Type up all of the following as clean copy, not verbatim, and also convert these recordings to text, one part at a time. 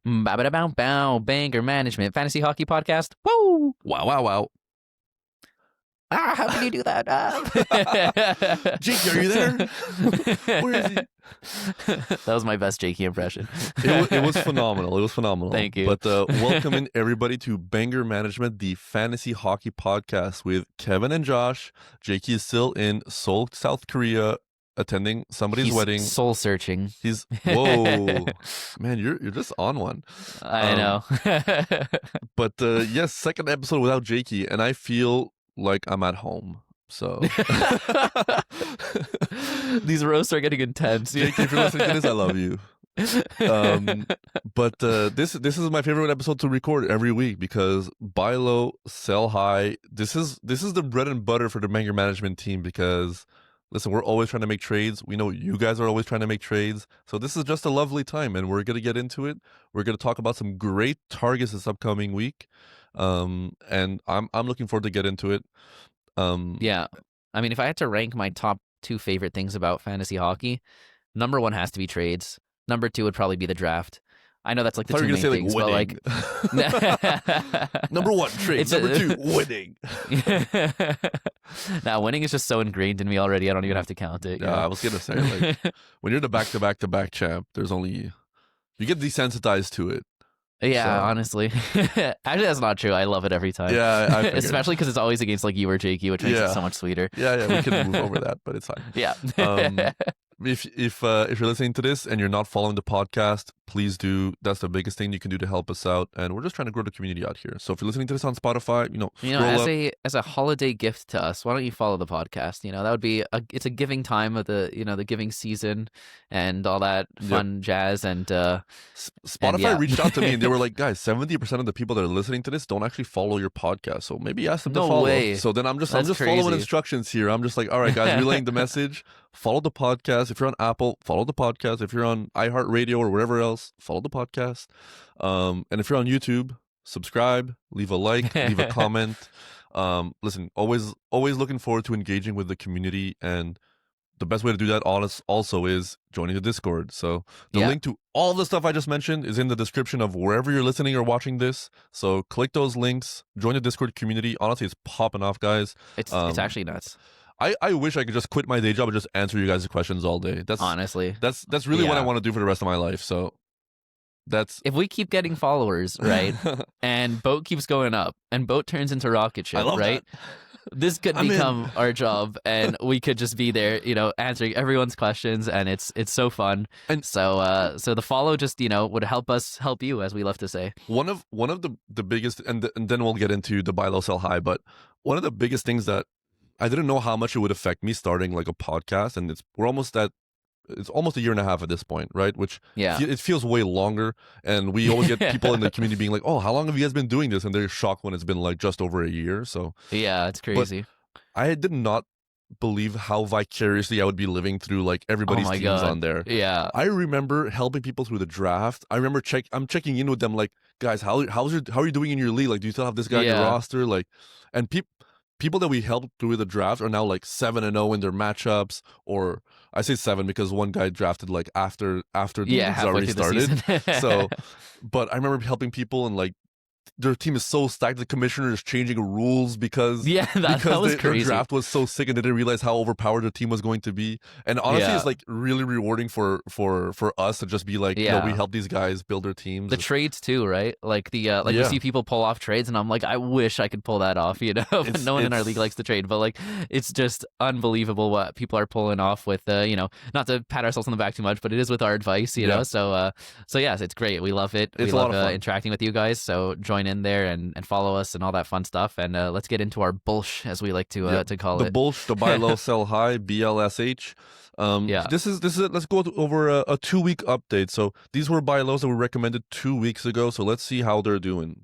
Bow bow banger management fantasy hockey podcast. Woo! Wow, wow, wow. How can you do that? Ah. Jakey, are you there? Where is he? That was my best Jakey impression. It was phenomenal. It was phenomenal. Thank you. But welcome in everybody to Banger Management, the fantasy hockey podcast with Kevin and Josh. Jakey is still in Seoul, South Korea, attending somebody's He's wedding. soul searching. He's whoa, man, you're just on one. I know. But yes, second episode without Jakey, and I feel like I'm at home. So These roasts are getting intense. Jakey, if you're listening to this, I love you. But this is my favorite episode to record every week because buy low, sell high. This is the bread and butter for the Banger Management team because listen, we're always trying to make trades. We know you guys are always trying to make trades. So this is just a lovely time and we're gonna get into it. We're gonna talk about some great targets this upcoming week. And I'm looking forward to get into it. Yeah. I mean, if I had to rank my top two favorite things about fantasy hockey, number one has to be trades. Number two would probably be the draft. I know that's like the two main things, but like number one, trades. Number two, winning. Now, winning is just so ingrained in me already. I don't even have to count it. Yeah, I was gonna say, like, when you're the back-to-back-to-back champ, there's only you get desensitized to it. Yeah, So- honestly. Actually, that's not true. I love it every time. Yeah, I figured. Especially because it's always against like you or Jakey, which makes it Yeah. so much sweeter. Yeah, we can move over that, but it's fine. Yeah. If you're listening to this and you're not following the podcast, please do. That's the biggest thing you can do to help us out. And we're just trying to grow the community out here. So if you're listening to this on Spotify, scroll up. as a holiday gift to us, why don't you follow the podcast? That would be it's a giving time of the giving season and all that fun jazz and Spotify reached out to me and they were like, guys, 70% of the people that are listening to this don't actually follow your podcast. So maybe ask them to No follow. way. So then I'm just That's following crazy. instructions here. I'm just like, all right, guys, relaying the message. Follow the podcast. If you're on Apple, follow the podcast. If you're on iHeartRadio or wherever else, follow the podcast. And if you're on YouTube, subscribe, leave a like, leave a comment. Listen, always looking forward to engaging with the community, and the best way to do that also is joining the Discord. So the link to all the stuff I just mentioned is in the description of wherever you're listening or watching this. So click those links, join the Discord community. Honestly, it's popping off, guys. It's actually nuts. I wish I could just quit my day job and just answer you guys' questions all day. Honestly, that's really what I Yeah. want to do for the rest of my life. So that's if we keep getting followers, right, and Boat keeps going up, and Boat turns into rocket ship, I love right? This could I'm in. become our job, and we could just be there, answering everyone's questions, and it's so fun. And- so the follow just would help us help you, as we love to say. one of the biggest, and then we'll get into the buy low sell high. But one of the biggest things that I didn't know how much it would affect me starting like a podcast, and it's almost a year and a half at this point, right? Which Yeah. it feels way longer, and we always get people in the community being like, "Oh, how long have you guys been doing this?" And they're shocked when it's been like just over a year. So Yeah, it's crazy. I did not believe how vicariously I would be living through like everybody's Oh my teams God. on there. Yeah. I remember helping people through the draft. I remember I'm checking in with them like, guys, how are you doing in your league? Like, do you still have this guy on your Yeah. roster? Like, and people that we helped through the draft are now like 7-0 in their matchups, or I say 7 because one guy drafted like after the league's halfway already through the started. season. So, but I remember helping people and like their team is so stacked. The commissioner is changing rules because Yeah, that was their crazy. draft was so sick and they didn't realize how overpowered the team was going to be. And honestly, Yeah. it's like really rewarding for us to just be like, Yeah. we help these guys build their teams. The trades too, right? Like we Yeah. see people pull off trades, and I'm like, I wish I could pull that off. But no one in our league likes to trade. But like, it's just unbelievable what people are pulling off with. Not to pat ourselves on the back too much, but it is with our advice. Yeah. So yes, it's great. We love it. It's we a love lot of fun. interacting with you guys. So join in there and follow us and all that fun stuff. And let's get into our bullsh, as we like to call the it. Bulsh, the buy low, sell high, BLSH. Yeah. This is it. Let's go over a 2-week update. So these were buy lows that we recommended 2 weeks ago. So let's see how they're doing.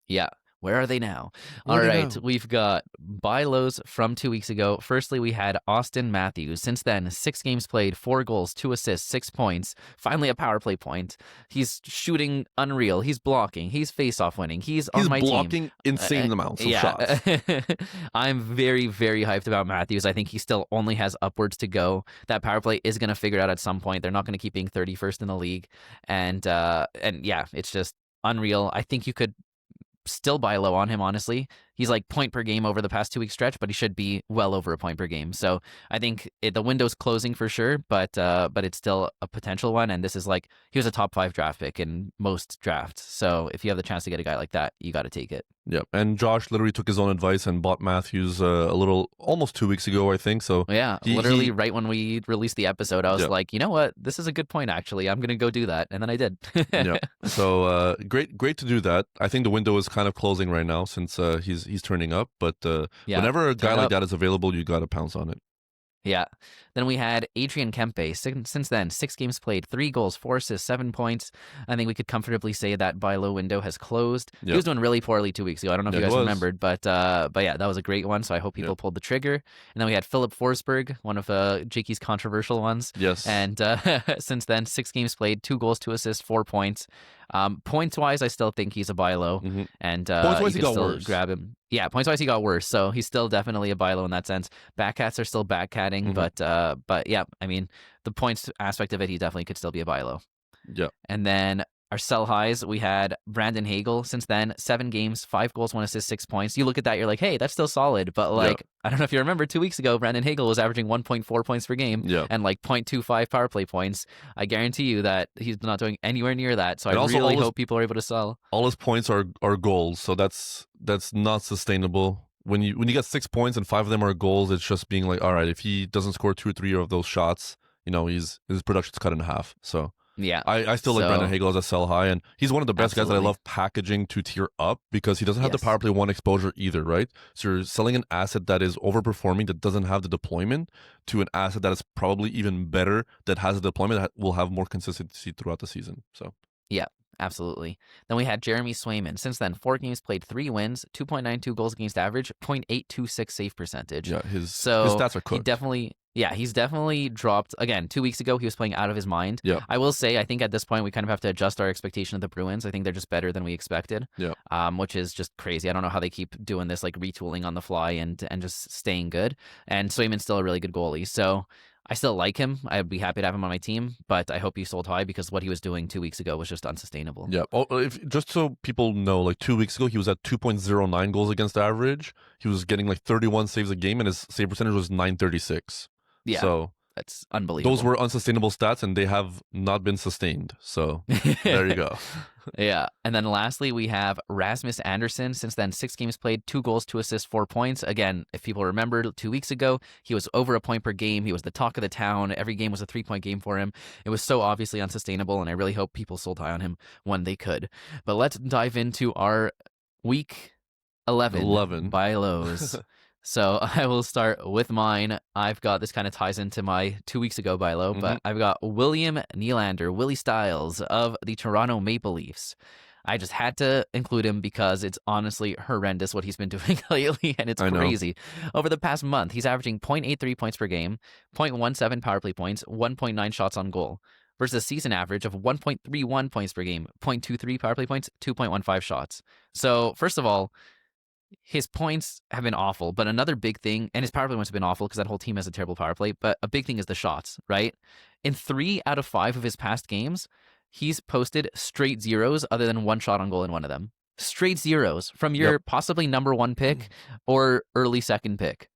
Yeah. Where are they now? Where All are they right, now? we've got buy lows from 2 weeks ago. Firstly, we had Austin Matthews. Since then, 6 games played, 4 goals, 2 assists, 6 points. Finally, a power play point. He's shooting unreal. He's blocking. He's face-off winning. He's on my team. He's blocking insane amounts of shots. I'm very, very hyped about Matthews. I think he still only has upwards to go. That power play is going to figure it out at some point. They're not going to keep being 31st in the league. And yeah, it's just unreal. I think you could still buy low on him, honestly. He's like point per game over the past 2 week stretch, but he should be well over a point per game. So I think the window's closing for sure, but it's still a potential one. And this is like, he was a top 5 draft pick in most drafts. So if you have the chance to get a guy like that, you got to take it. Yeah, and Josh literally took his own advice and bought Matthews almost 2 weeks ago, I think. So yeah, literally right when we released the episode, I was like, you know what, this is a good point. Actually, I'm gonna go do that, and then I did. Yeah, so great to do that. I think the window is kind of closing right now since he's turning up. But whenever a guy like that is available, you got to pounce on it. Yeah. Then we had Adrian Kempe. Since then, 6 games played, 3 goals, 4 assists, 7 points. I think we could comfortably say that buy low window has closed. Yep. He was doing really poorly 2 weeks ago. I don't know if you guys remembered, but yeah, that was a great one. So I hope people pulled the trigger. And then we had Philip Forsberg, one of Jakey's controversial ones. Yes. And since then, 6 games played, 2 goals, 2 assists, 4 points. Points wise, I still think he's a buy low, and points wise you can still grab him. Yeah, points wise he got worse, so he's still definitely a buy low in that sense. Backcats are still backcatting, but yeah, I mean the points aspect of it, he definitely could still be a buy low. Yeah, and then our sell highs, we had Brandon Hagel. Since then, 7 games, 5 goals, 1 assist, 6 points. You look at that, you're like, hey, that's still solid. But like, I don't know if you remember 2 weeks ago, Brandon Hagel was averaging 1.4 points per game and like 0.25 power play points. I guarantee you that he's not doing anywhere near that. So I really hope people are able to sell. All his points are goals, so that's not sustainable. When you get 6 points and 5 of them are goals, it's just being like, all right, if he doesn't score 2 or 3 of those shots, his production's cut in half. So. Yeah, I still like Brandon Hagel as a sell high, and he's one of the best guys that I love packaging to tier up because he doesn't have the power play 1 exposure either, right? So you're selling an asset that is overperforming, that doesn't have the deployment, to an asset that is probably even better, that has a deployment that will have more consistency throughout the season. So yeah. Absolutely. Then we had Jeremy Swayman. Since then, 4 games played, 3 wins, 2.92 goals against average, 0.826 save percentage. Yeah, his stats are cooked. He's definitely dropped. Again, 2 weeks ago, he was playing out of his mind. Yeah. I will say, I think at this point, we kind of have to adjust our expectation of the Bruins. I think they're just better than we expected, which is just crazy. I don't know how they keep doing this, like retooling on the fly and just staying good. And Swayman's still a really good goalie. So I still like him. I'd be happy to have him on my team, but I hope he sold high because what he was doing 2 weeks ago was just unsustainable. Yeah. Just so people know, like 2 weeks ago, he was at 2.09 goals against average. He was getting like 31 saves a game, and his save percentage was .936. Yeah. So that's unbelievable. Those were unsustainable stats, and they have not been sustained. So there you go. Yeah. And then lastly, we have Rasmus Andersson. Since then, 6 games played, 2 goals, 2 assists, 4 points. Again, if people remember 2 weeks ago, he was over a point per game. He was the talk of the town. Every game was a 3-point game for him. It was so obviously unsustainable, and I really hope people sold high on him when they could. But let's dive into our week 11. buy lows. So I will start with mine. I've got, this kind of ties into my 2 weeks ago buy low, but I've got William Nylander, Willie Styles of the Toronto Maple Leafs. I just had to include him because it's honestly horrendous what he's been doing lately, and it's crazy. Over the past month, he's averaging 0.83 points per game, 0.17 power play points, 1.9 shots on goal, versus a season average of 1.31 points per game, 0.23 power play points, 2.15 shots. So first of all, his points have been awful, but another big thing, and his power play points have been awful because that whole team has a terrible power play, but a big thing is the shots, right? In 3 out of 5 of his past games, he's posted straight zeros other than 1 shot on goal in one of them. Straight zeros from your possibly number 1 pick or early 2nd pick.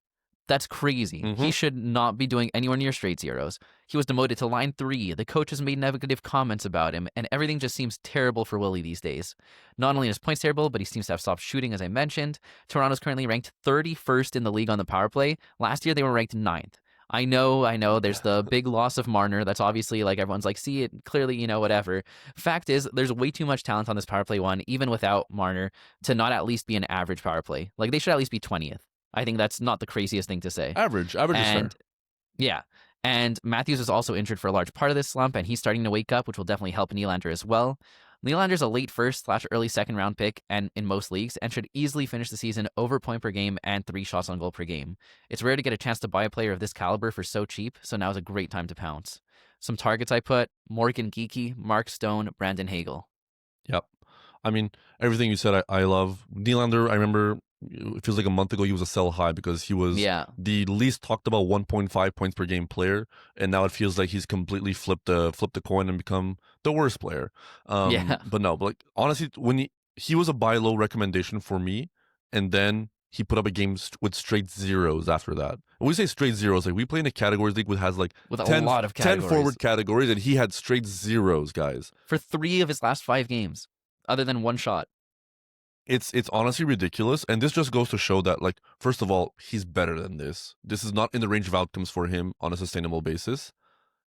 That's crazy. He should not be doing anywhere near straight zeros. He was demoted to line 3. The coach has made negative comments about him, and everything just seems terrible for Willie these days. Not only is points terrible, but he seems to have stopped shooting, as I mentioned. Toronto's currently ranked 31st in the league on the power play. Last year, they were ranked 9th. I know, there's the big loss of Marner. That's obviously, like, everyone's like, see it clearly, whatever. Fact is, there's way too much talent on this power play one, even without Marner, to not at least be an average power play. Like, they should at least be 20th. I think that's not the craziest thing to say. Average is fair. Yeah. And Matthews is also injured for a large part of this slump, and he's starting to wake up, which will definitely help Nylander as well. Nylander's a late first/early second round pick and in most leagues and should easily finish the season over point per game and 3 shots on goal per game. It's rare to get a chance to buy a player of this caliber for so cheap, so now is a great time to pounce. Some targets I put: Morgan Geekie, Mark Stone, Brandon Hagel. Yep. I mean, everything you said, I love. Nylander, I remember it feels like a month ago he was a sell high because he was Yeah. the least talked about 1.5 points per game player, and now it feels like he's completely flipped the coin and become the worst player. Yeah. But no, but like honestly, when he was a buy low recommendation for me, and then he put up a game with straight zeros after that. When we say straight zeros, like we play in a categories league which has like With a 10, lot of 10 categories. forward categories, and he had straight zeros, guys. For 3 of his last 5 games, other than one shot. It's honestly ridiculous, and this just goes to show that, like, first of all, he's better than this. This is not in the range of outcomes for him on a sustainable basis.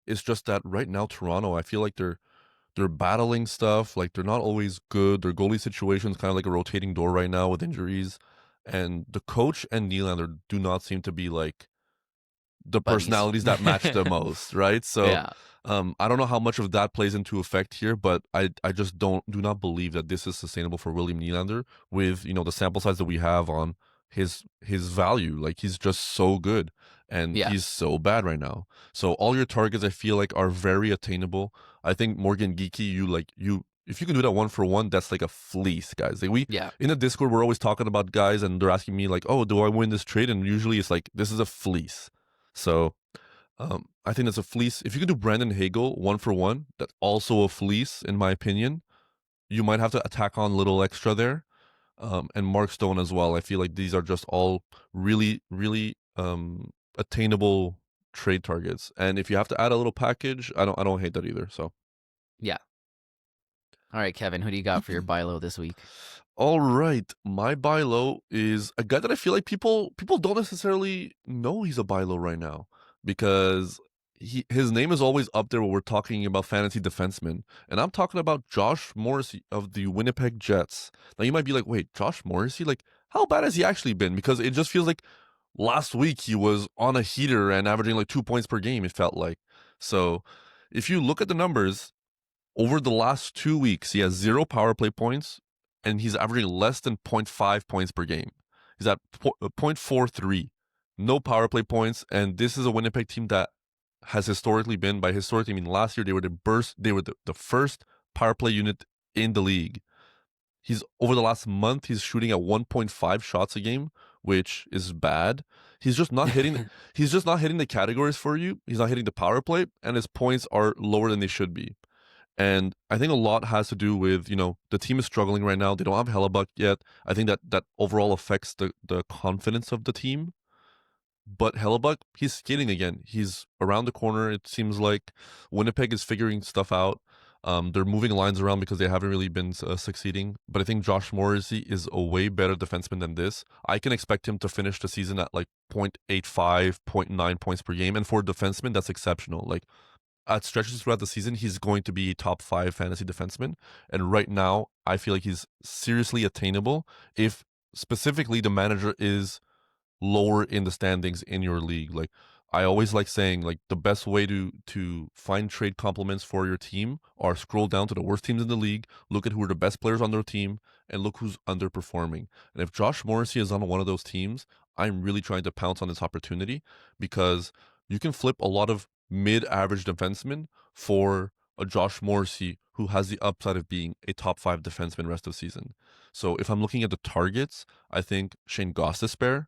It's just that right now, Toronto, I feel like they're battling stuff. Like they're not always good. Their goalie situation is kind of like a rotating door right now with injuries, and the coach and Nylander do not seem to be like the Buddies. personalities that match the most, right? So Yeah. I don't know how much of that plays into effect here, but I just do not believe that this is sustainable for William Nylander with the sample size that we have on his value. Like he's just so good and Yeah. he's so bad right now. So all your targets I feel like are very attainable. I think Morgan Geekie, if you can do that 1-for-1, that's like a fleece, guys. Like Yeah. in the Discord, we're always talking about guys and they're asking me like, oh, do I win this trade? And usually it's like, this is a fleece. So I think that's a fleece. If you can do Brandon Hagel 1-for-1, that's also a fleece, in my opinion. You might have to attack on a little extra there. And Mark Stone as well. I feel like these are just all really, really attainable trade targets. And if you have to add a little package, I don't hate that either. So Yeah. All right, Kevin, who do you got for your buy low this week? all right, my buy low is a guy that I feel like people don't necessarily know he's a buy low right now because his name is always up there when we're talking about fantasy defensemen, and I'm talking about Josh Morrissey of the Winnipeg Jets. Now you might be like, wait, Josh Morrissey? Like, how bad has he actually been? Because it just feels like last week he was on a heater and averaging like 2 points per game. It felt like. So if you look at the numbers over the last 2 weeks, he has 0 power play points and he's averaging less than 0.5 points per game. He's at 0.43, no power play points, and this is a Winnipeg team that has historically been, by historically I mean last year, they were the first power play unit in the league. He's over the last month, he's shooting at 1.5 shots a game, which is bad. He's just not hitting he's just not hitting the categories for you. He's not hitting the power play, and his points are lower than they should be. And I think a lot has to do with, the team is struggling right now. They don't have Hellebuck yet. I think that overall affects the confidence of the team. But Hellebuck, he's skating again. He's around the corner. It seems like Winnipeg is figuring stuff out. They're moving lines around because they haven't really been succeeding. But I think Josh Morrissey is a way better defenseman than this. I can expect him to finish the season at like 0.85, 0.9 points per game. And for a defenseman, that's exceptional. Like, at stretches throughout the season, he's going to be a top 5 fantasy defenseman. And right now, I feel like he's seriously attainable if specifically the manager is lower in the standings in your league. Like I always like saying, like the best way to find trade compliments for your team are scroll down to the worst teams in the league, look at who are the best players on their team, and look who's underperforming. And if Josh Morrissey is on one of those teams, I'm really trying to pounce on this opportunity because you can flip a lot of mid-average defensemen for a Josh Morrissey who has the upside of being a top 5 defenseman rest of the season. So if I'm looking at the targets, I think Shane Gostisbehere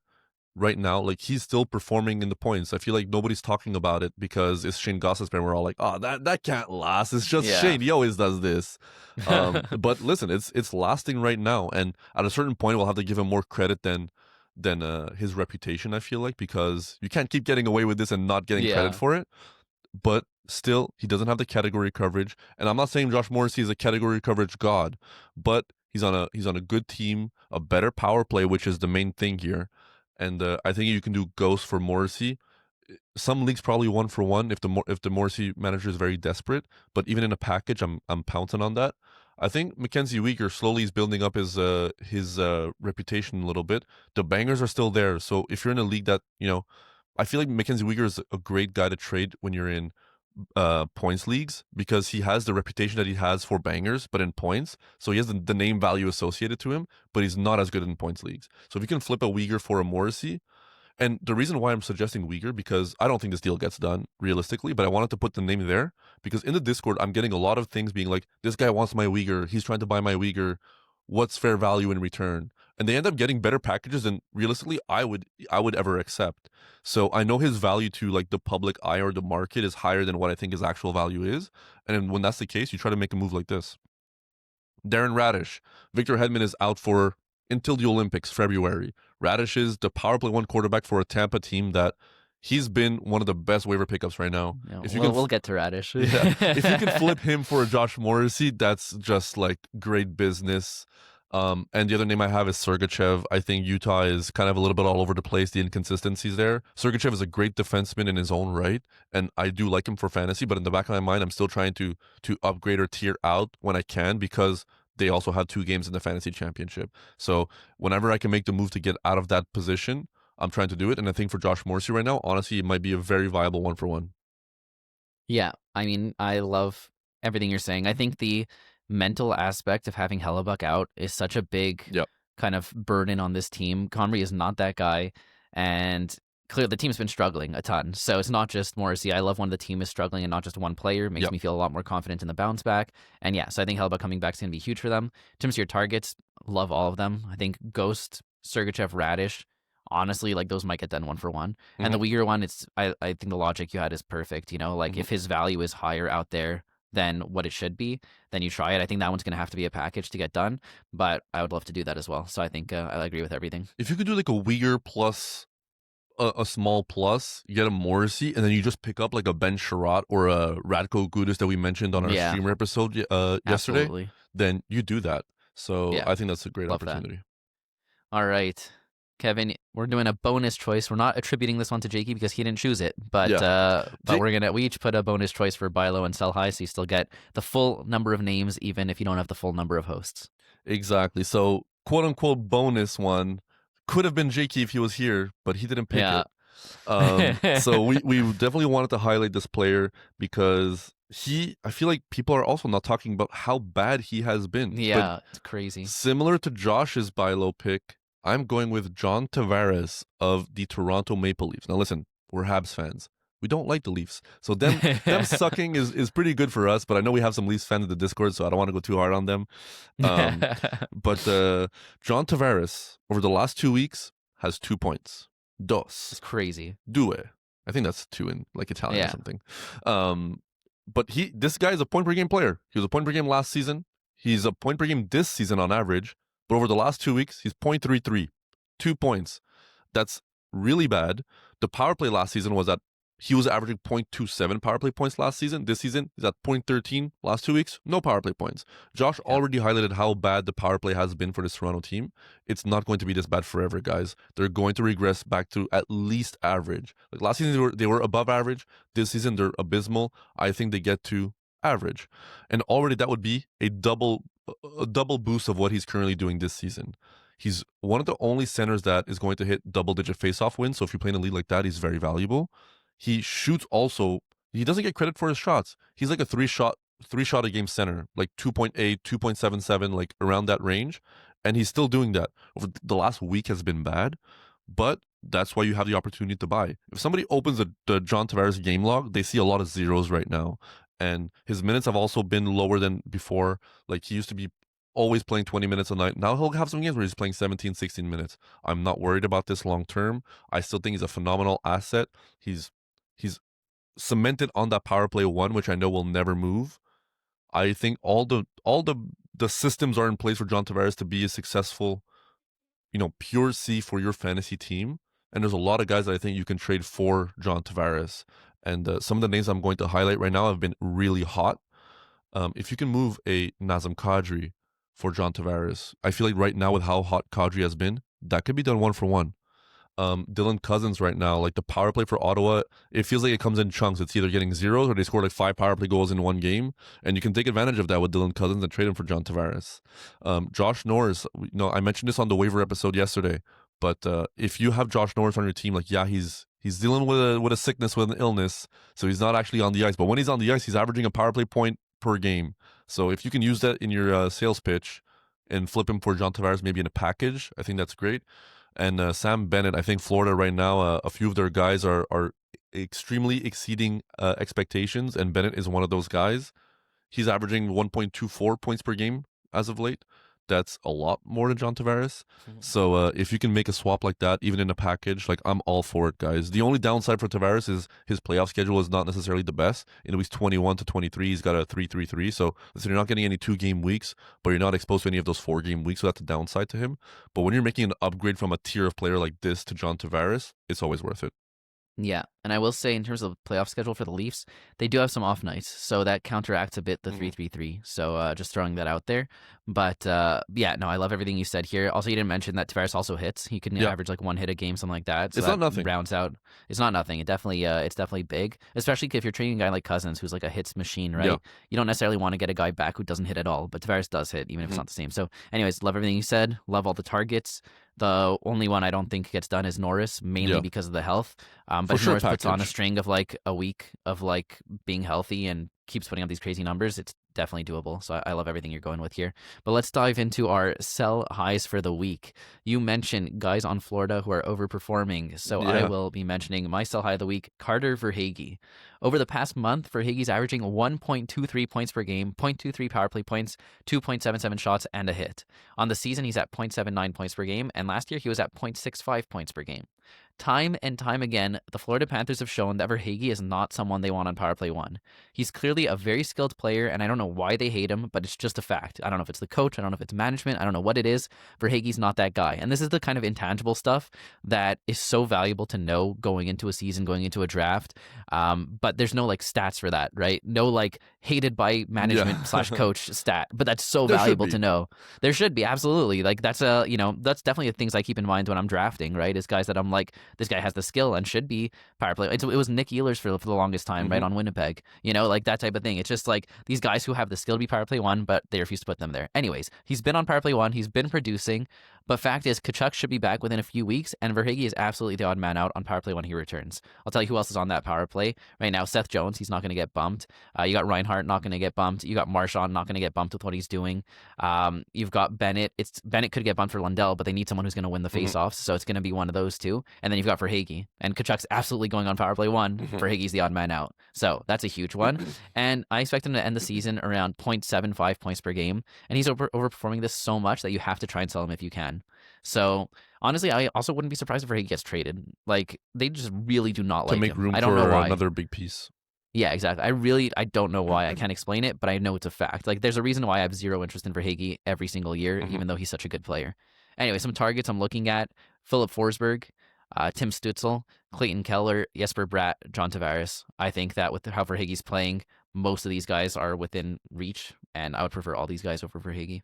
right now, like he's still performing in the points. I feel like nobody's talking about it because it's Shane Gostisbehere. We're all like, oh, that can't last. It's just Shane. He always does this. But listen, it's lasting right now, and at a certain point, we'll have to give him more credit than his reputation. I feel like because you can't keep getting away with this and not getting credit for it. But still, he doesn't have the category coverage, and I'm not saying Josh Morrissey is a category coverage god, but he's on a good team, a better power play, which is the main thing here. And I think you can do ghosts for Morrissey. Some leagues probably 1-for-1 if the Morrissey manager is very desperate. But even in a package, I'm pouncing on that. I think Mackenzie Weegar slowly is building up his reputation a little bit. The bangers are still there. So if you're in a league that I feel like Mackenzie Weegar is a great guy to trade when you're in points leagues because he has the reputation that he has for bangers, but in points. So he has the name value associated to him, but he's not as good in points leagues. So if you can flip a Verhaeghe for a Morrissey, and the reason why I'm suggesting Verhaeghe, because I don't think this deal gets done realistically, but I wanted to put the name there because in the Discord, I'm getting a lot of things being like, this guy wants my Verhaeghe, he's trying to buy my Verhaeghe, what's fair value in return? And they end up getting better packages than realistically I would ever accept. So I know his value to like the public eye or the market is higher than what I think his actual value is. And when that's the case, you try to make a move like this. Darren Raddysh. Victor Hedman is out for until the Olympics, February. Raddysh is the power play 1 quarterback for a Tampa team that he's been one of the best waiver pickups right now. Yeah, we'll get to Raddysh. Yeah, if you can flip him for a Josh Morrissey, that's just like great business. And the other name I have is Sergachev. I think Utah is kind of a little bit all over the place, the inconsistencies there. Sergachev is a great defenseman in his own right, and I do like him for fantasy, but in the back of my mind, I'm still trying to upgrade or tier out when I can because they also have 2 games in the fantasy championship. So whenever I can make the move to get out of that position, I'm trying to do it. And I think for Josh Morrissey right now, honestly, it might be a very viable 1-for-1. Yeah, I mean, I love everything you're saying. I think the mental aspect of having Hellebuck out is such a big kind of burden on this team. Comrie is not that guy, and clearly the team's been struggling a ton. So it's not just Morrissey. I love when the team is struggling and not just one player. It makes me feel a lot more confident in the bounce back. And yeah, so I think Hellebuck coming back is going to be huge for them. In terms of your targets, love all of them. I think Ghost, Sergachev, Raddysh, honestly, like those might get done 1-for-1. And the Verhaeghe one, I think the logic you had is perfect. You know, like if his value is higher out there than what it should be, then you try it. I think that one's going to have to be a package to get done, but I would love to do that as well. So I think I agree with everything. If you could do like a Verhaeghe plus a small plus, you get a Morrissey, and then you just pick up like a Ben Sherratt or a Radko Gudas that we mentioned on our streamer episode yesterday, Absolutely. then you do that. So Yeah. I think that's a great Love opportunity. All right. Kevin, we're doing a bonus choice. We're not attributing this one to Jakey because he didn't choose it, but we each put a bonus choice for buy low and sell high, so you still get the full number of names, even if you don't have the full number of hosts. Exactly. So quote unquote bonus one could have been Jakey if he was here, but he didn't pick it. So we definitely wanted to highlight this player because I feel like people are also not talking about how bad he has been. Yeah, it's crazy. Similar to Josh's buy low pick, I'm going with John Tavares of the Toronto Maple Leafs. Now listen, we're Habs fans. We don't like the Leafs. So them sucking is pretty good for us, but I know we have some Leafs fans in the Discord, so I don't want to go too hard on them. But John Tavares, over the last 2 weeks, has 2 points. Dos. It's crazy. Due. I think that's 2 in like Italian or something. But this guy is a point per game player. He was a point per game last season. He's a point per game this season on average. But over the last 2 weeks, he's 0.33, 2 points. That's really bad. The power play last season was at, he was averaging 0.27 power play points last season. This season, he's at 0.13. Last 2 weeks, no power play points. Josh already highlighted how bad the power play has been for this Toronto team. It's not going to be this bad forever, guys. They're going to regress back to at least average. Like last season, they were above average. This season, they're abysmal. I think they get to average. And already that would be a double boost of what he's currently doing this season. He's one of the only centers that is going to hit double-digit face-off wins. So if you're playing a league like that, he's very valuable. He shoots also. He doesn't get credit for his shots. He's like a three shot a game center, like 2.8, 2.77, like around that range. And he's still doing that. Over the last week has been bad, but that's why you have the opportunity to buy. If somebody opens the John Tavares game log, they see a lot of zeros right now. And his minutes have also been lower than before. Like he used to be always playing 20 minutes a night. Now he'll have some games where he's playing 17, 16 minutes. I'm not worried about this long term. I still think he's a phenomenal asset. He's cemented on that power play 1, which I know will never move. I think all the systems are in place for John Tavares to be a successful, pure C for your fantasy team. And there's a lot of guys that I think you can trade for John Tavares. And some of the names I'm going to highlight right now have been really hot. If you can move a Nazem Kadri for John Tavares, I feel like right now with how hot Kadri has been, that could be done 1-for-1. Dylan Cousins right now, like the power play for Ottawa, it feels like it comes in chunks. It's either getting zeros or they score like 5 power play goals in one game. And you can take advantage of that with Dylan Cousins and trade him for John Tavares. Josh Norris, I mentioned this on the waiver episode yesterday. But if you have Josh Norris on your team, like, yeah, he's dealing with a sickness, with an illness, so he's not actually on the ice. But when he's on the ice, he's averaging a power play point per game. So if you can use that in your sales pitch and flip him for John Tavares, maybe in a package, I think that's great. And Sam Bennett, I think Florida right now, a few of their guys are extremely exceeding expectations, and Bennett is one of those guys. He's averaging 1.24 points per game as of late. That's a lot more than John Tavares. So if you can make a swap like that, even in a package, like, I'm all for it, guys. The only downside for Tavares is his playoff schedule is not necessarily the best. In weeks 21 to 23, he's got a 3-3-3. So listen, you're not getting any 2-game weeks, but you're not exposed to any of those 4-game weeks. So that's a downside to him. But when you're making an upgrade from a tier of player like this to John Tavares, it's always worth it. Yeah, and I will say in terms of playoff schedule for the Leafs, they do have some off nights, so that counteracts a bit the 3-3-3. So just throwing that out there. But yeah, no, I love everything you said here. Also, you didn't mention that Tavares also hits. He can average like 1 hit a game, something like that. So it's that not nothing. Rounds out. It's not nothing. It's definitely big, especially if you're trading a guy like Cousins, who's like a hits machine, right? Yeah. You don't necessarily want to get a guy back who doesn't hit at all, but Tavares does hit, even if it's not the same. So, anyways, love everything you said. Love all the targets. The only one I don't think gets done is Norris, mainly because of the health. But if Norris puts on a string of like a week of like being healthy and keeps putting up these crazy numbers, it's definitely doable. So I love everything you're going with here. But let's dive into our sell highs for the week. You mentioned guys on Florida who are overperforming. So I will be mentioning my sell high of the week, Carter Verhaeghe. Over the past month, Verhaeghe's averaging 1.23 points per game, 0.23 power play points, 2.77 shots, and a hit. On the season, he's at 0.79 points per game, and last year he was at 0.65 points per game. Time and time again, the Florida Panthers have shown that Verhaeghe is not someone they want on Power Play 1. He's clearly a very skilled player, and I don't know why they hate him, but it's just a fact. I don't know if it's the coach, I don't know if it's management, I don't know what it is. Verhaeghe's not that guy. And this is the kind of intangible stuff that is so valuable to know going into a season, going into a draft. But there's no like stats for that, right? No like hated by management / coach stat, but that's so valuable to know. There should be, absolutely. Like that's that's definitely the things I keep in mind when I'm drafting, right? Is guys that I'm like, this guy has the skill and should be power play. It was Nick Ehlers for the longest time, right, on Winnipeg. Like that type of thing. It's just like these guys who have the skill to be power play 1, but they refuse to put them there. Anyways, he's been on power play 1. He's been producing. But fact is, Tkachuk should be back within a few weeks, and Verhaeghe is absolutely the odd man out on power play when he returns. I'll tell you who else is on that power play right now. Seth Jones, he's not going to get bumped. You got Reinhart, not going to get bumped. You got Marchand, not going to get bumped with what he's doing. You've got Bennett. Bennett could get bumped for Lundell, but they need someone who's going to win the faceoffs, so it's going to be one of those two. And then you've got Verhaeghe, and Tkachuk's absolutely going on power play 1. Verhaeghe's the odd man out, so that's a huge one. And I expect him to end the season around 0.75 points per game, and he's overperforming this so much that you have to try and sell him if you can. So honestly, I also wouldn't be surprised if Verhaeghe gets traded. Like they just really do not like him. To make room I don't know for why. Another big piece. Yeah, exactly. I don't know why. I can't explain it, but I know it's a fact. Like there's a reason why I have zero interest in Verhaeghe every single year, even though he's such a good player. Anyway, some targets I'm looking at: Philip Forsberg, Tim Stützle, Clayton Keller, Jesper Bratt, John Tavares. I think that with how Verhaeghe's playing, most of these guys are within reach, and I would prefer all these guys over Verhaeghe.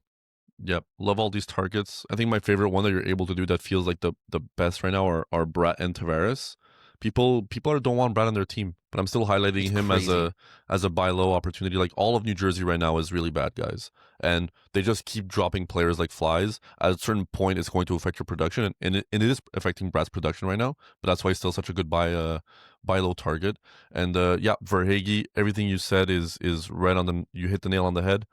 Yep, love all these targets. I think my favorite one that you're able to do that feels like the best right now are Bratt and Tavares. People don't want Bratt on their team, but I'm still highlighting him as a buy low opportunity. Like all of New Jersey right now is really bad, guys, and they just keep dropping players like flies. At a certain point, it's going to affect your production, and it is affecting Bratt's production right now. But that's why he's still such a good buy low target. And yeah, Verhaeghe, everything you said is right on the. You hit the nail on the head.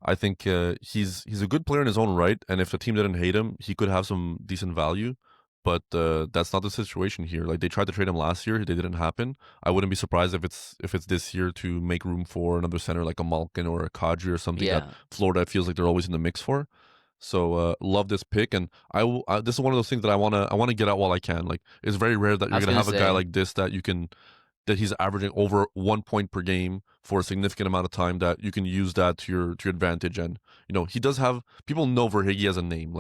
I think he's a good player in his own right, and if the team didn't hate him, he could have some decent value. But that's not the situation here. Like they tried to trade him last year, it didn't happen. I wouldn't be surprised if it's this year to make room for another center like a Malkin or a Kadri or something that Florida feels like they're always in the mix for. So love this pick, and this is one of those things that I wanna get out while I can. Like it's very rare that you're gonna have a guy like this that he's averaging over 1 point per game for a significant amount of time, that you can use that to your advantage. And he does have, people know Verhaeghe as a name,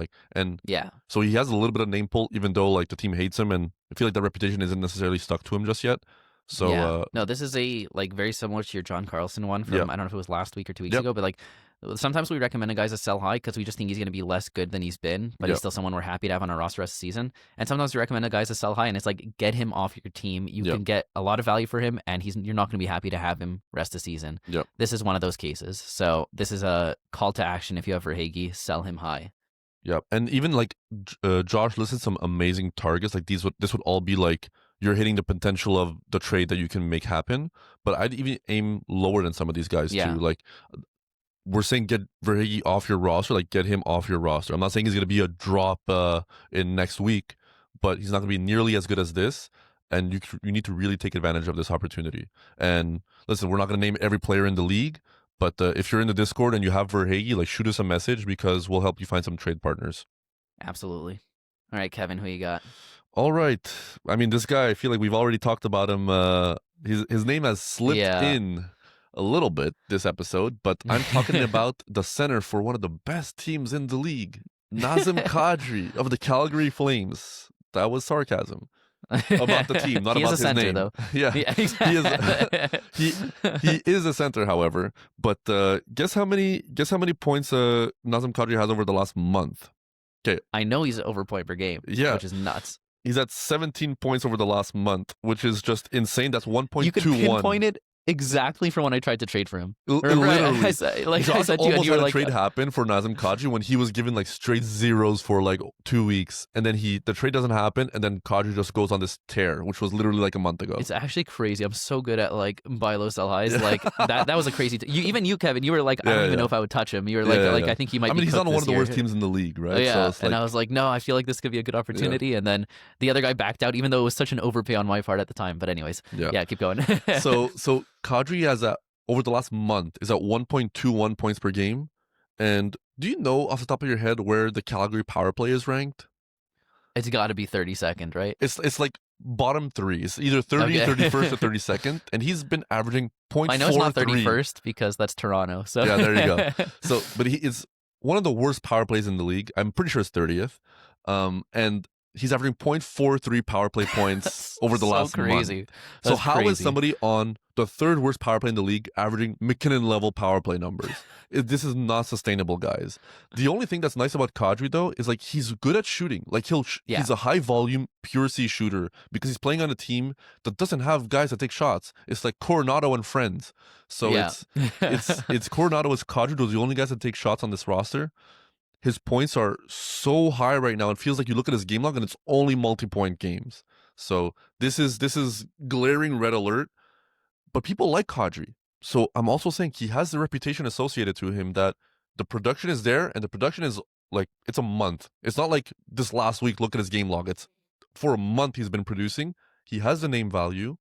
so he has a little bit of name pull, even though like the team hates him, and I feel like that reputation isn't necessarily stuck to him just yet. So no, this is a like very similar to your John Carlson one from I don't know if it was last week or 2 weeks ago, but like sometimes we recommend a guys to sell high because we just think he's going to be less good than he's been, but he's still someone we're happy to have on our roster rest of the season. And sometimes we recommend a guys to sell high, and it's like get him off your team. You can get a lot of value for him, and you're not going to be happy to have him rest of the season. This is one of those cases. So this is a call to action. If you have Verhaeghe, sell him high. Yep. And even like Josh listed some amazing targets. Like this would all be like you're hitting the potential of the trade that you can make happen. But I'd even aim lower than some of these guys Yeah. too. Like we're saying get Verhaeghe off your roster, like get him off your roster. I'm not saying he's gonna be a drop in next week, but he's not gonna be nearly as good as this. And you need to really take advantage of this opportunity. And listen, we're not gonna name every player in the league, but if you're in the Discord and you have Verhaeghe, like shoot us a message because we'll help you find some trade partners. Absolutely. All right, Kevin, who you got? All right. I mean, this guy, I feel like we've already talked about him. His name has slipped in a little bit this episode, but I'm talking about the center for one of the best teams in the league, Nazem Kadri of the Calgary Flames. That was sarcasm about the team, not about his center, name. Though. Yeah, Exactly. he is a center, however. But guess how many points Nazem Kadri has over the last month? Okay, I know he's over point per game. Yeah, which is nuts. He's at 17 points over the last month, which is just insane. That's 1.21. You could pinpoint it exactly from when I tried to trade for him. Literally. I said to you, and you were had like, a trade happen for Nazem Kadri when he was given like straight zeros for like 2 weeks, and then the trade doesn't happen, and then Kadri just goes on this tear, which was literally like a month ago. It's actually crazy. I'm so good at like buy low, sell highs. Like that was a crazy. Even you, Kevin, you were like, I don't even know if I would touch him. You were like, I think he might. I mean, he's not on one of the worst teams in the league, right? Yeah, So and I was like, no, I feel like this could be a good opportunity. And then the other guy backed out, even though it was such an overpay on my part at the time. But anyways, yeah, keep going. so Kadri has over the last month is at 1.21 points per game. And do you know off the top of your head where the Calgary power play is ranked? It's got to be 32nd, right? It's like bottom three. It's either 30, 31st, or 32nd. And he's been averaging 0.43. I know it's not 31st because that's Toronto. So yeah, there you go. So, but he is one of the worst power plays in the league. I'm pretty sure it's 30th. And he's averaging 0.43 power play points over the last month. So how is somebody on the third worst power play in the league averaging McKinnon level power play numbers? This is not sustainable, guys. The only thing that's nice about Kadri though is like he's good at shooting. Like he's a high volume pure C shooter because he's playing on a team that doesn't have guys that take shots. It's like Coronado and friends. So it's Coronado as Kadri. Those are the only guys that take shots on this roster. His points are so high right now. It feels like you look at his game log and it's only multi-point games. So this is glaring red alert. But people like Kadri. So I'm also saying he has the reputation associated to him that the production is there, and the production is like it's a month. It's not like this last week, look at his game log. It's for a month he's been producing. He has the name value.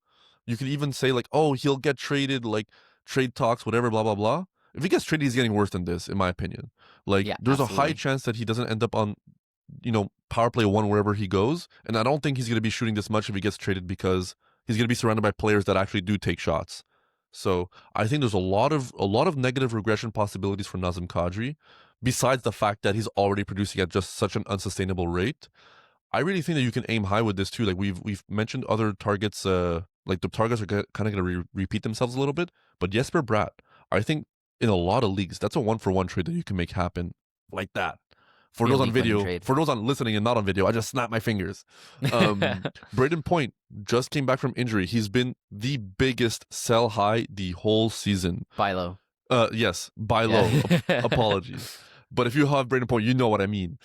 You could even say like, oh, he'll get traded, like trade talks, whatever, blah, blah, blah. If he gets traded, he's getting worse than this, in my opinion. Like, there's absolutely a high chance that he doesn't end up on, power play one wherever he goes. And I don't think he's going to be shooting this much if he gets traded because he's going to be surrounded by players that actually do take shots. So I think there's a lot of negative regression possibilities for Nazem Kadri, besides the fact that he's already producing at just such an unsustainable rate. I really think that you can aim high with this too. Like we've mentioned other targets, like the targets are kind of going to repeat themselves a little bit. But Jesper Bratt, I think in a lot of leagues, that's a 1-for-1 trade that you can make happen like that. For those on video, for those on listening and not on video, I just snapped my fingers. Braden Point just came back from injury. He's been the biggest sell high the whole season. Buy low. Yes, buy low. Apologies. But if you have Braden Point, you know what I mean.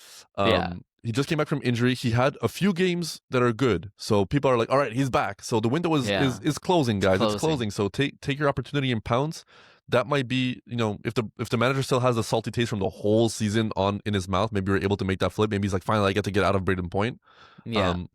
He just came back from injury. He had a few games that are good. So people are like, all right, he's back. So the window is closing, guys. It's closing. So take your opportunity and pounce. That might be, if the manager still has a salty taste from the whole season in his mouth, maybe you're able to make that flip. Maybe he's like, finally, I get to get out of Braden Point.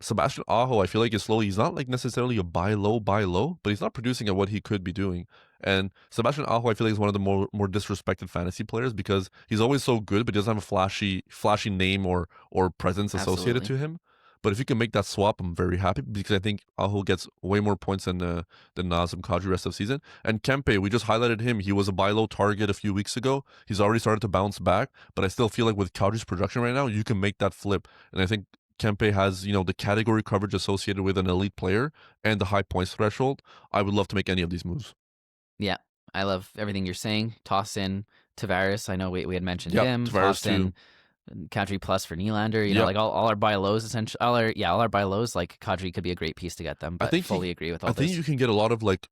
Sebastian Aho, I feel like is slowly. He's not like necessarily a buy low, but he's not producing at what he could be doing. And Sebastian Aho, I feel like is one of the more disrespected fantasy players because he's always so good, but he doesn't have a flashy name or presence associated to him. But if you can make that swap, I'm very happy because I think Aho gets way more points than Nazem Kadri rest of the season. And Kempe, we just highlighted him. He was a buy low target a few weeks ago. He's already started to bounce back, but I still feel like with Kadri's production right now, you can make that flip. And I think Kempe has, the category coverage associated with an elite player and the high points threshold. I would love to make any of these moves. Yeah, I love everything you're saying. Toss in Tavares. I know we had mentioned him. Tavares Toss in too. Kadri plus for Nylander, you know, like all our buy lows essentially. All our buy lows, like Kadri could be a great piece to get them. But I fully agree with all this. I think you can get a lot of like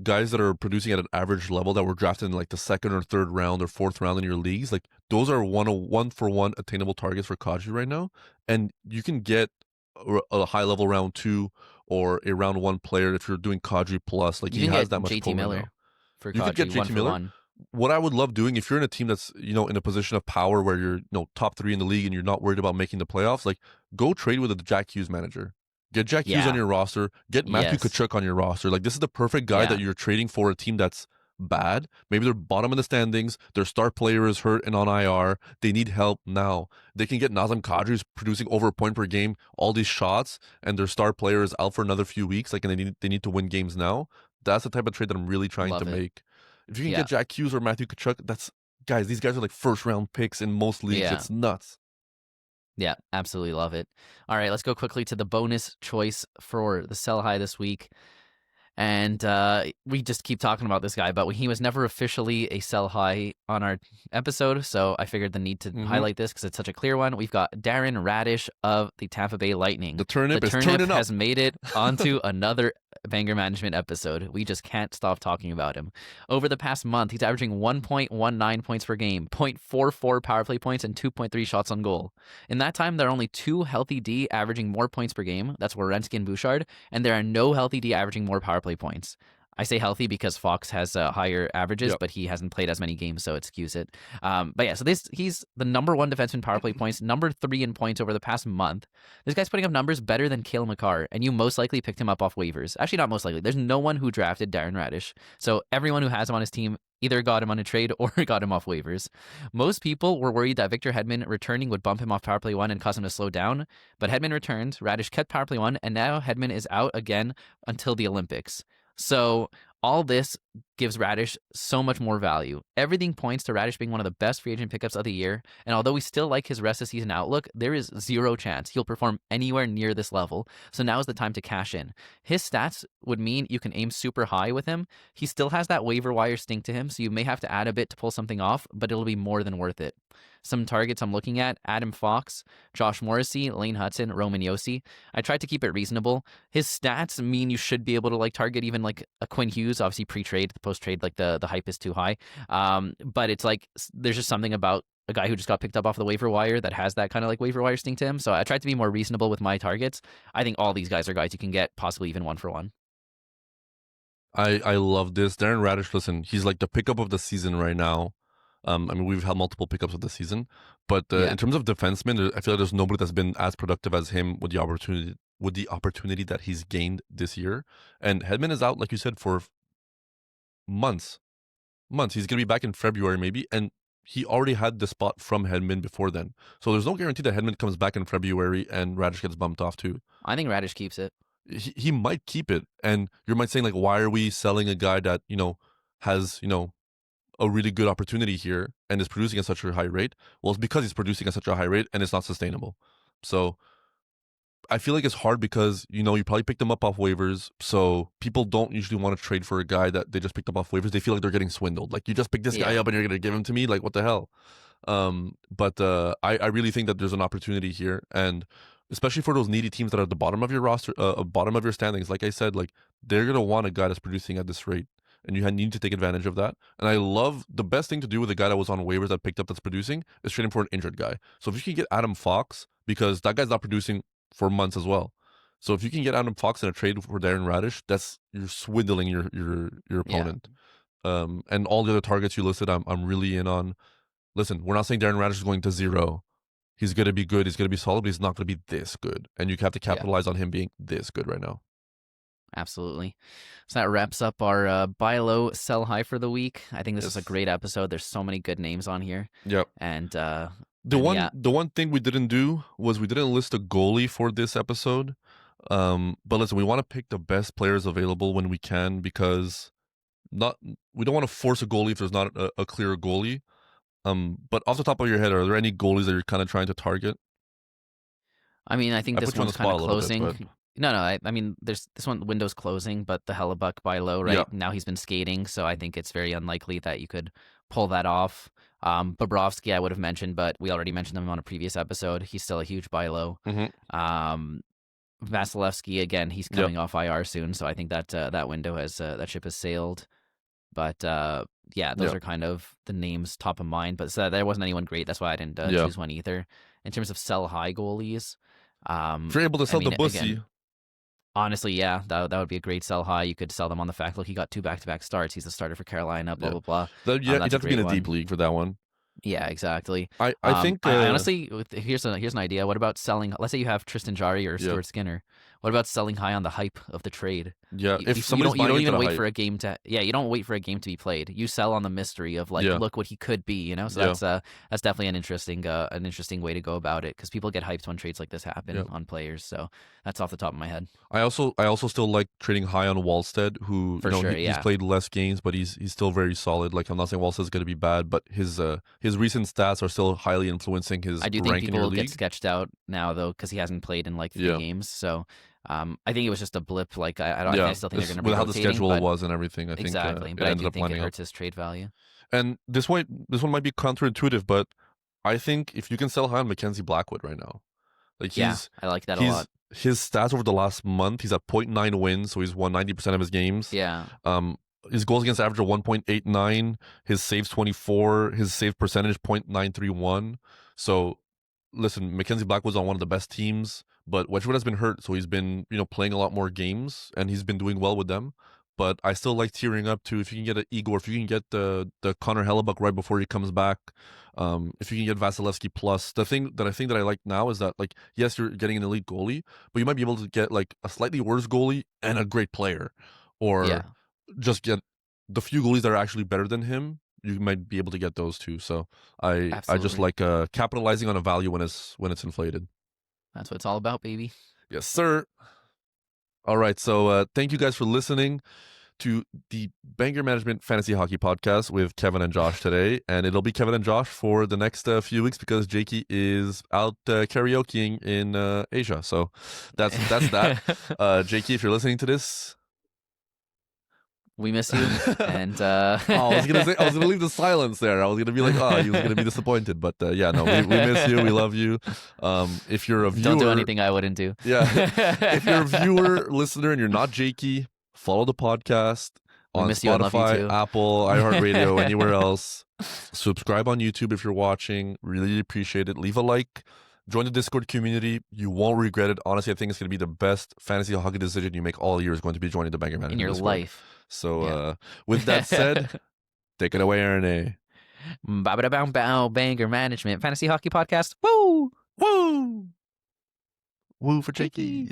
guys that are producing at an average level that were drafted in like the second or third round or fourth round in your leagues, like those are one for one attainable targets for Kadri right now. And you can get a high level round 2 or a round 1 player if you're doing Kadri plus. Like You he can has get that much JT pull right Miller now. for You could get Kadri, one JT for Miller. one. What I would love doing if you're in a team that's in a position of power where you're top 3 in the league and you're not worried about making the playoffs, like go trade with a Jack Hughes manager. Get Jack Hughes on Yeah. your roster. Get Matthew Yes. Tkachuk on your roster. Like this is the perfect guy that Yeah. you're trading for a team that's bad. Maybe they're bottom in the standings. Their star player is hurt and on IR. They need help now. They can get Nazem Kadri who's producing over a point per game, all these shots, and their star player is out for another few weeks. Like, and they need to win games now. That's the type of trade that I'm really trying to Love it. make. If you can Yeah. get Jack Hughes or Matthew Tkachuk, these guys are like first round picks in most leagues. Yeah. It's nuts. Yeah, absolutely love it. All right, let's go quickly to the bonus choice for the sell high this week. And we just keep talking about this guy, but he was never officially a sell high on our episode, so I figured the need to highlight this because it's such a clear one. We've got Darren Raddysh of the Tampa Bay Lightning. The turnip is turning up. Has made it onto another Banger Management episode. We just can't stop talking about him. Over the past month, he's averaging 1.19 points per game, 0.44 power play points, and 2.3 shots on goal. In that time, there are only 2 healthy D averaging more points per game. That's Werenski and Bouchard, and there are no healthy D averaging more power play points. I say healthy because Fox has higher averages, but he hasn't played as many games, so it skews it. But yeah, so he's the number 1 defenseman power play points, number 3 in points over the past month. This guy's putting up numbers better than Cale Makar, and you most likely picked him up off waivers. Actually, not most likely. There's no one who drafted Darren Raddysh, so everyone who has him on his team either got him on a trade or got him off waivers. Most people were worried that Victor Hedman returning would bump him off power play 1 and cause him to slow down, but Hedman returned, Raddysh kept power play 1, and now Hedman is out again until the Olympics. So all this gives Raddysh so much more value. Everything points to Raddysh being one of the best free agent pickups of the year, and although we still like his rest of season outlook, there is zero chance he'll perform anywhere near this level, so now is the time to cash in. His stats would mean you can aim super high with him. He still has that waiver wire stink to him, so you may have to add a bit to pull something off, but it'll be more than worth it. Some targets I'm looking at: Adam Fox, Josh Morrissey, Lane Hudson, Roman Josi. I tried to keep it reasonable. His stats mean you should be able to target even a Quinn Hughes, obviously pre-trade, post-trade, the hype is too high. But it's there's just something about a guy who just got picked up off the waiver wire that has that kind of waiver wire stink to him. So I tried to be more reasonable with my targets. I think all these guys are guys you can get, possibly even 1 for 1. I love this. Darren Raddysh, listen, he's like the pickup of the season right now. We've had multiple pickups of the season, but in terms of defensemen, I feel like there's nobody that's been as productive as him with the opportunity that he's gained this year. And Hedman is out, like you said, for months. He's gonna be back in February maybe, and he already had the spot from Hedman before then. So there's no guarantee that Hedman comes back in February and Raddysh gets bumped off too. I think Raddysh keeps it. He might keep it, and you might saying why are we selling a guy that has a really good opportunity here and is producing at such a high rate? Well, it's because he's producing at such a high rate and it's not sustainable. So I feel like it's hard because you probably picked him up off waivers, so people don't usually want to trade for a guy that they just picked up off waivers. They feel like they're getting swindled. You just picked this guy up and you're gonna give him to me? What the hell? But I really think that there's an opportunity here, and especially for those needy teams that are at the bottom of your roster, bottom of your standings. Like I said, they're gonna want a guy that's producing at this rate, and you need to take advantage of that. And I love the best thing to do with a guy that was on waivers that picked up that's producing is trade him for an injured guy. So if you can get Adam Fox, because that guy's not producing for months as well. So if you can get Adam Fox in a trade for Darren Raddysh, you're swindling your opponent. And all the other targets you listed, I'm really in on. Listen, we're not saying Darren Raddysh is going to 0. He's going to be good. He's going to be solid, but he's not going to be this good. And you have to capitalize on him being this good right now. Absolutely. So that wraps up our buy low, sell high for the week. I think this is a great episode. There's so many good names on here. Yep. And the one thing we didn't do was we didn't list a goalie for this episode. But listen, we want to pick the best players available when we can, because we don't want to force a goalie if there's not a clear goalie. But off the top of your head, are there any goalies that you're kind of trying to target? I mean, I think this one's kind of closing. Bit, No, I mean, there's this one, window's closing, but the Hellebuck buy low, right? Yeah. Now he's been skating, so I think it's very unlikely that you could pull that off. Bobrovsky, I would have mentioned, but we already mentioned him on a previous episode. He's still a huge buy low. Mm-hmm. Vasilevsky, again, he's Yep. coming off IR soon, so I think that that window has that ship has sailed. But yeah, those Yeah. are kind of the names top of mind. But there wasn't anyone great. That's why I didn't Yeah. choose one either. In terms of sell high goalies, If you're able to sell the Bussy, again, honestly, yeah, that would be a great sell high. You could sell them on the fact, look, he got 2 back-to-back starts. He's the starter for Carolina. Blah yeah, blah blah. you'd That's have a to be in great a deep one. league for that one. Yeah, exactly. I think I honestly, here's an idea. What about selling? Let's say you have Tristan Jarry or Yeah. Stuart Skinner. What about selling high on the hype of the trade? Yeah, if You somebody's don't buying into even the wait hype. for a game to you don't wait for a game to be played. You sell on the mystery of like, Yeah. look what he could be. You know, so Yeah. that's definitely an interesting way to go about it, because people get hyped when trades like this happen Yeah. on players. So that's off the top of my head. I also still like trading high on Wallstead, who For sure, he's yeah. played less games, but he's still very solid. Like, I'm not saying Wallstead's going to be bad, but his recent stats are still highly influencing his I do think rank in your people league. get sketched out now though, because he hasn't played in like 3 games. So I think it was just a blip. Like I still think they're going to be with how rotating, the schedule but, was and everything. I think exactly. But it I ended do up think it lining up. hurts his trade value. And this one might be counterintuitive, but I think if you can sell high on Mackenzie Blackwood right now, like I like that a lot. His stats over the last month, he's at 0.9 wins, so he's won 90% of his games. Yeah. His goals against average are 1.89, his saves 24, his save percentage 0.931. So listen, Mackenzie Blackwood's on one of the best teams, but Wedgwood has been hurt, so he's been playing a lot more games, and he's been doing well with them. But I still like tearing up to, if you can get an Igor, if you can get the Connor Hellebuck right before he comes back, if you can get Vasilevsky plus. The thing that I like now is that, like, yes, you're getting an elite goalie, but you might be able to get like a slightly worse goalie and a great player, or just get the few goalies that are actually better than him. You might be able to get those too. So I just like capitalizing on a value when it's inflated. That's what it's all about, baby. Yes, sir. All right, so thank you guys for listening to the Banger Management Fantasy Hockey Podcast with Kevin and Josh today, and it'll be Kevin and Josh for the next few weeks because Jakey is out karaokeing in Asia. So that's that. Jakey, if you're listening to this, we miss you. And I was gonna leave the silence there. I was gonna be like, oh, he was gonna be disappointed, but yeah, no, we miss you. We love you. If you're a viewer, don't do anything I wouldn't do. Yeah, if you're a viewer, listener, and you're not Jakey, follow the podcast on Spotify, Apple, iHeartRadio, anywhere else. Subscribe on YouTube if you're watching. Really appreciate it. Leave a like. Join the Discord community. You won't regret it. Honestly, I think it's going to be the best fantasy hockey decision you make all year is going to be joining the Banger Management in your Discord. life. So with that said, take it away, Erne. Bow Banger Management Fantasy Hockey Podcast. Woo! Woo! Woo for Jakey.